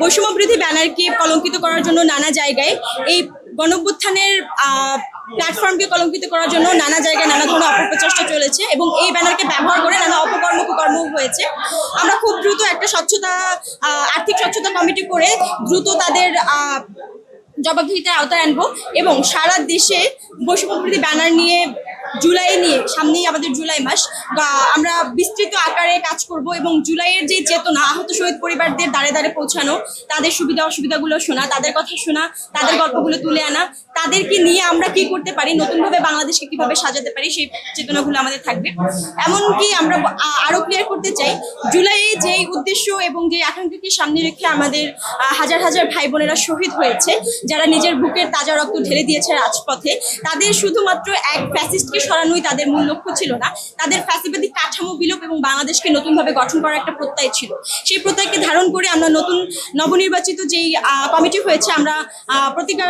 বৈষম্য বিরোধী ব্যানারকে কলঙ্কিত করার জন্য নানা জায়গায় এই গণঅভ্যুত্থানের প্ল্যাটফর্মকে কলঙ্কিত করার জন্য নানা জায়গায় নানা ধরনের অপপ্রচেষ্টা চলেছে এবং এই ব্যানারকে ব্যবহার করে নানা অপকর্ম কুকর্ম হয়েছে। আমরা খুব দ্রুত একটা আর্থিক স্বচ্ছতা কমিটি করে দ্রুত তাদের জবাবদিহিতার আওতায় আনবো এবং সারা দেশে বৈষম্য বিরোধী ব্যানার নিয়ে সামনেই আমাদের জুলাই মাস আমরা বিস্তৃত আকারে কাজ করব এবং জুলাইয়ের যে চেতনা আহত শহীদ পরিবারদের দ্বারে দ্বারে পৌঁছানো, তাদের সুবিধা অসুবিধাগুলো শোনা, তাদের কথা শোনা, তাদের গল্পগুলো তুলে আনা, তাদেরকে নিয়ে আমরা কি করতে পারি, নতুনভাবে বাংলাদেশকে কিভাবে সাজাতে পারি, সেই চেতনাগুলো আমাদের থাকবে। এমনকি আমরা আরো ক্লিয়ার করতে চাই, জুলাইয়ে যে উদ্দেশ্য এবং যে আকাঙ্ক্ষাকে সামনে রেখে আমাদের হাজার হাজার ভাই বোনেরা শহীদ হয়েছে, যারা নিজের বুকের তাজা রক্ত ঢেলে দিয়েছে রাজপথে, তাদের শুধুমাত্র এক ফ্যাসিস্টকে সরানোই তাদের মূল লক্ষ্য ছিল না, তাদের ফ্যাসিবাদী কাঠামো বিলোপ এবং বাংলাদেশকে নতুনভাবে গঠন করার একটা প্রত্যয় ছিল। সেই প্রত্যয়কে ধারণ করে আমরা নবনির্বাচিত যেই কমিটি হয়েছে, আমরা প্রতিজ্ঞা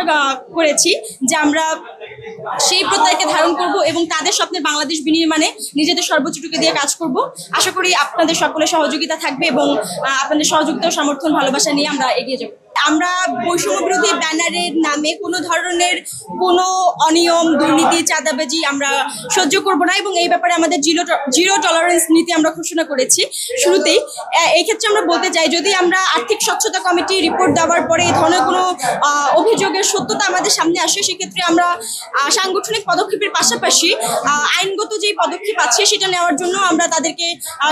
করেছি যে আমরা সেই প্রত্যয়কে ধারণ করব এবং তাদের স্বপ্নের বাংলাদেশ বিনির্মাণে নিজেদের সর্বোচ্চটুকু দিয়ে কাজ করব। আশা করি আপনাদের সকলের সহযোগিতা থাকবে এবং আপনাদের সহযোগিতা ও সমর্থন ভালোবাসা নিয়ে আমরা এগিয়ে যাব। আমরা বৈষম্য বিরোধী ব্যানারের নামে কোনো ধরনের কোনো অনিয়ম, দুর্নীতি, চাঁদাবাজি আমরা সহ্য করব না এবং এই ব্যাপারে আমাদের জিরো টলারেন্স নীতি আমরা ঘোষণা করেছি শুরুতেই। এই ক্ষেত্রে আমরা বলতে চাই, যদি আমরা আর্থিক স্বচ্ছতা কমিটি রিপোর্ট দেওয়ার পরে এই ধরনের কোনো অভিযোগের সত্যতা আমাদের সামনে আসে, সেক্ষেত্রে আমরা সাংগঠনিক পদক্ষেপের পাশাপাশি আইনগত যেই পদক্ষেপ আছে সেটা নেওয়ার জন্য আমরা তাদেরকে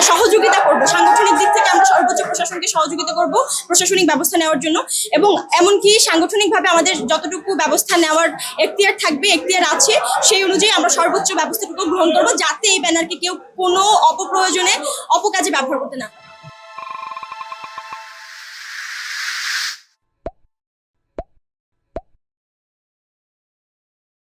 সহযোগিতা করব। সাংগঠনিক দিক থেকে আমরা সর্বোচ্চ প্রশাসনকে সহযোগিতা করব প্রশাসনিক ব্যবস্থা নেওয়ার জন্য এবং এমনকি সাংগঠনিকভাবে আমাদের যতটুকু ব্যবস্থা নেওয়ার এখতিয়ার আছে, সেই অনুযায়ী আমরা সর্বোচ্চ ব্যবস্থাটুকু গ্রহণ করব, যাতে এই ব্যানারকে কেউ কোনো অপপ্রয়োজনে অপকাজে ব্যবহার করতে না পারে।